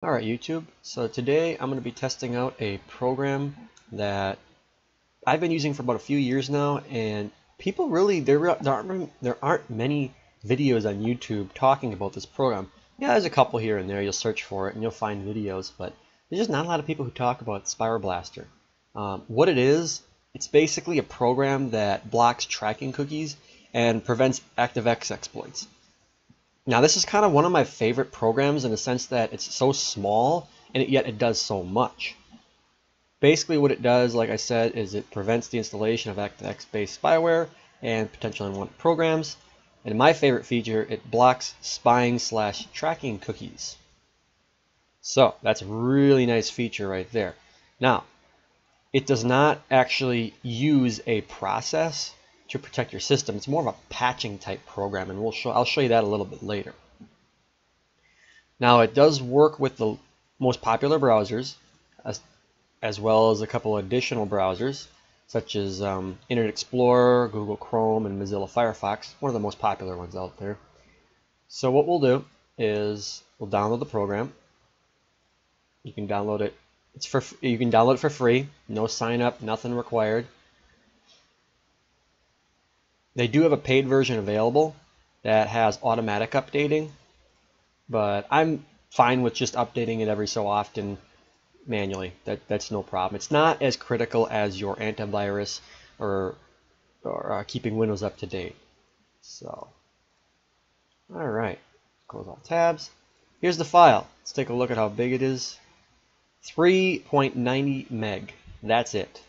Alright YouTube, so today I'm going to be testing out a program that I've been using for about a few years now, and people really, there aren't many videos on YouTube talking about this program. Yeah, there's a couple here and there, you'll search for it and you'll find videos, but there's just not a lot of people who talk about SpywareBlaster. What it is, it's basically a program that blocks tracking cookies and prevents ActiveX exploits. Now this is kind of one of my favorite programs in the sense that it's so small and yet it does so much. Basically what it does, like I said, is it prevents the installation of ActiveX-based spyware and potential unwanted programs. And my favorite feature, it blocks spying/tracking cookies. So that's a really nice feature right there. Now, it does not actually use a process to protect your system. It's more of a patching type program, and I'll show you that a little bit later. Now it does work with the most popular browsers, as well as a couple additional browsers, such as Internet Explorer, Google Chrome, and Mozilla Firefox, one of the most popular ones out there. So what we'll do is we'll download the program. You can download it. You can download it for free, no sign up, nothing required. They do have a paid version available that has automatic updating, but I'm fine with just updating it every so often manually. That's no problem. It's not as critical as your antivirus or keeping Windows up to date. So, all right, close all tabs. Here's the file. Let's take a look at how big it is. 3.90 meg. That's it.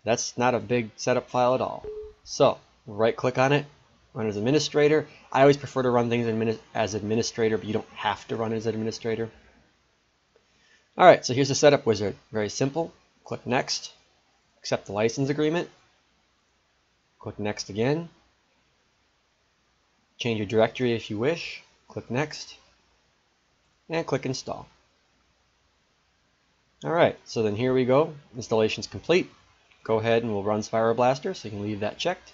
That's not a big setup file at all. So, right click on it, run as administrator. I always prefer to run things as administrator, but you don't have to run as administrator. Alright, so here's the setup wizard. Very simple. Click next, accept the license agreement, click next again, change your directory if you wish, click next, and click install. Alright, so then here we go. Installation's complete. Go ahead and we'll run SpywareBlaster, so you can leave that checked.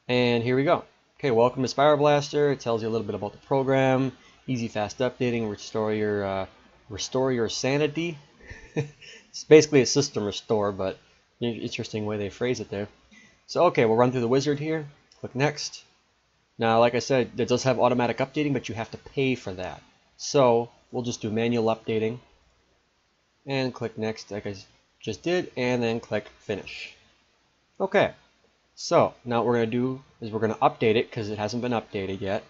And here we go. Okay, welcome to SpywareBlaster. It tells you a little bit about the program. Easy, fast updating. Restore your sanity. It's basically a system restore, but interesting way they phrase it there. So okay, we'll run through the wizard here. Click next. Now, like I said, it does have automatic updating, but you have to pay for that. So we'll just do manual updating and click next, like I just did, and then click finish. Okay. So now what we're going to do is we're going to update it because it hasn't been updated yet.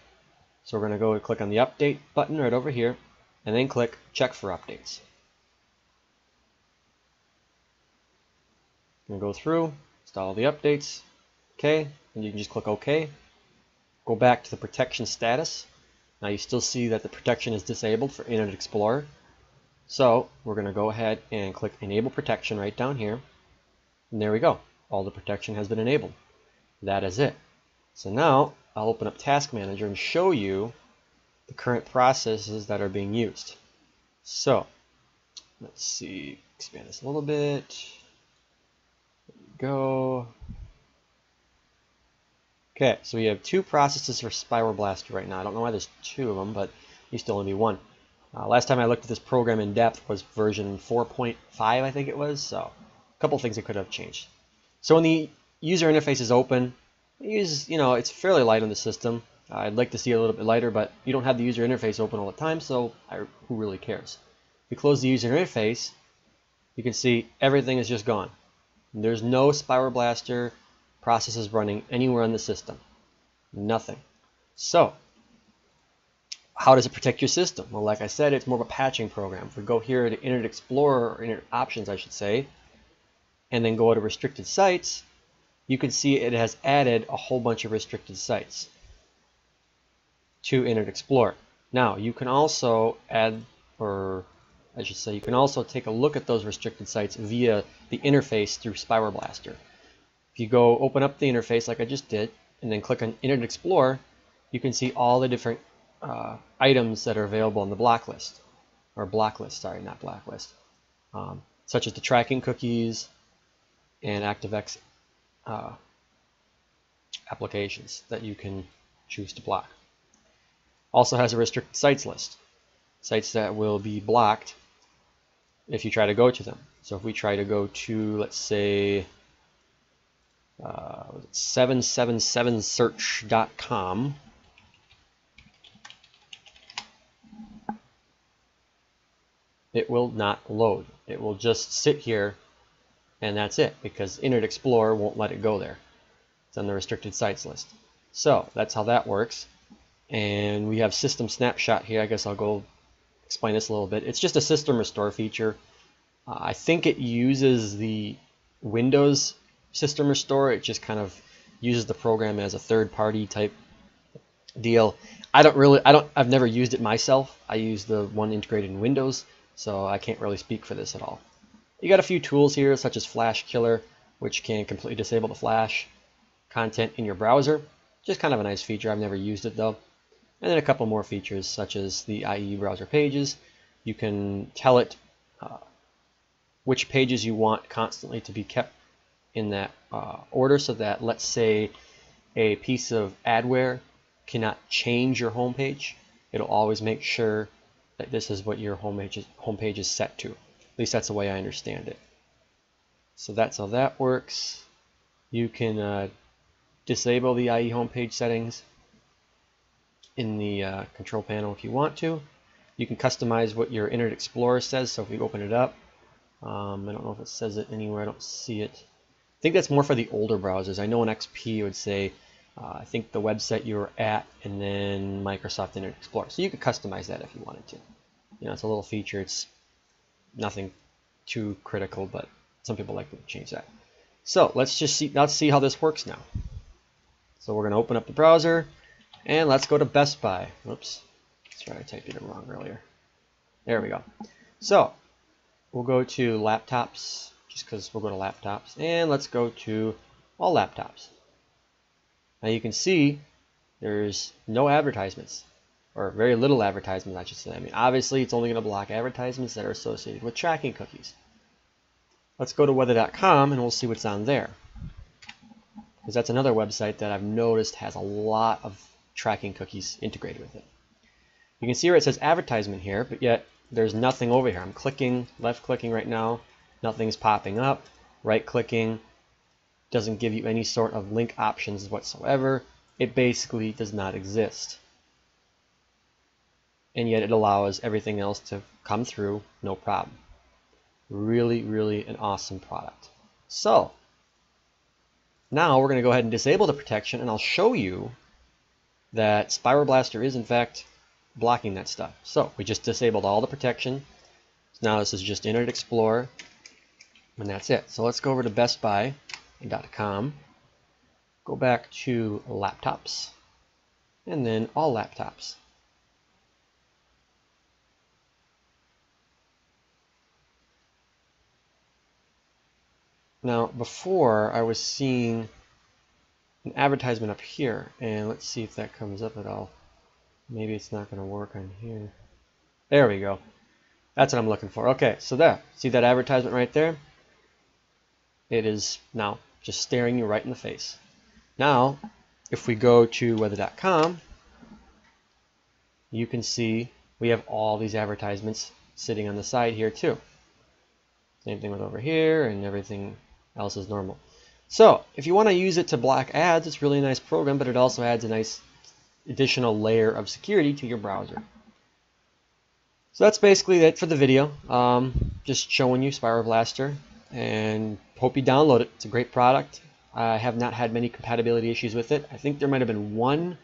So we're going to go and click on the update button right over here and then click check for updates. I'm going to go through, install the updates, okay, and you can just click OK. Go back to the protection status. Now you still see that the protection is disabled for Internet Explorer. So we're going to go ahead and click enable protection right down here. And there we go. All the protection has been enabled. That is it. So now I'll open up Task Manager and show you the current processes that are being used. So let's see, expand this a little bit. There we go. Okay, so we have two processes for SpywareBlaster right now. I don't know why there's two of them, but used to only be one. Last time I looked at this program in depth was version 4.5, I think it was. So a couple things that could have changed. So when the user interface is open, it's fairly light on the system. I'd like to see it a little bit lighter, but you don't have the user interface open all the time, so who really cares? If you close the user interface, you can see everything is just gone. There's no SpywareBlaster processes running anywhere on the system. Nothing. So, how does it protect your system? Well, like I said, it's more of a patching program. If we go here to Internet Explorer, or Internet Options, I should say, and then go to restricted sites, you can see it has added a whole bunch of restricted sites to Internet Explorer. Now you can also add, or I should say, you can also take a look at those restricted sites via the interface through SpywareBlaster. If you go open up the interface like I just did and then click on Internet Explorer, you can see all the different items that are available on the block list, sorry, not blacklist, such as the tracking cookies and ActiveX applications that you can choose to block. Also has a restricted sites list. sites that will be blocked if you try to go to them. So if we try to go to, let's say, 777search.com, it will not load. It will just sit here, and that's it, because Internet Explorer won't let it go there. It's on the restricted sites list. So that's how that works. And we have System Snapshot here. I guess I'll go explain this a little bit. It's just a system restore feature. I think it uses the Windows system restore. It just kind of uses the program as a third-party type deal. I've never used it myself. I use the one integrated in Windows, so I can't really speak for this at all. You got a few tools here, such as Flash Killer, which can completely disable the flash content in your browser. Just kind of a nice feature. I've never used it though. And then a couple more features, such as the IE browser pages. You can tell it which pages you want constantly to be kept in that order, so that, let's say, a piece of adware cannot change your home page. It'll always make sure that this is what your home page is set to. At least that's the way I understand it. So that's how that works. You can disable the IE homepage settings in the control panel if you want to. You can customize what your Internet Explorer says. So if we open it up, I don't know if it says it anywhere. I don't see it. I think that's more for the older browsers. I know in XP it would say, I think the website you were at and then Microsoft Internet Explorer. So you could customize that if you wanted to. You know, it's a little feature. It's nothing too critical, but some people like to change that. So let's see how this works now. So we're going to open up the browser and let's go to Best Buy. Whoops, sorry, I typed it wrong earlier. There we go. So we'll go to laptops, just because we'll go to laptops, and let's go to all laptops. Now you can see there's no advertisements, or very little advertisements, I should say. I mean, obviously it's only going to block advertisements that are associated with tracking cookies. Let's go to weather.com and we'll see what's on there, because that's another website that I've noticed has a lot of tracking cookies integrated with it. You can see where it says advertisement here, but yet there's nothing over here. I'm clicking, left clicking right now, nothing's popping up. Right clicking doesn't give you any sort of link options whatsoever. It basically does not exist. And yet it allows everything else to come through, no problem. Really, really an awesome product. So now we're going to go ahead and disable the protection, and I'll show you that SpywareBlaster is in fact blocking that stuff. So we just disabled all the protection. So now this is just Internet Explorer, and that's it. So let's go over to bestbuy.com, go back to laptops, and then all laptops. Now before I was seeing an advertisement up here, and let's see if that comes up at all. Maybe it's not going to work on here. There we go. That's what I'm looking for. Okay, so there. See that advertisement right there? It is now just staring you right in the face. Now, if we go to weather.com, you can see we have all these advertisements sitting on the side here too. Same thing with over here, and everything else is normal. So if you want to use it to block ads, it's really a nice program, but it also adds a nice additional layer of security to your browser. So that's basically it for the video. Just showing you SpywareBlaster, and hope you download it. It's a great product. I have not had many compatibility issues with it. I think there might have been one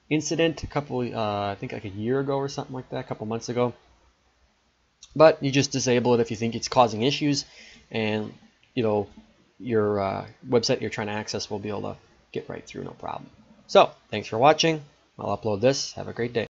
incident I think like a year ago or something like that, a couple months ago. But you just disable it if you think it's causing issues, and you know, your website you're trying to access will be able to get right through, no problem. So thanks for watching. I'll upload this. Have a great day.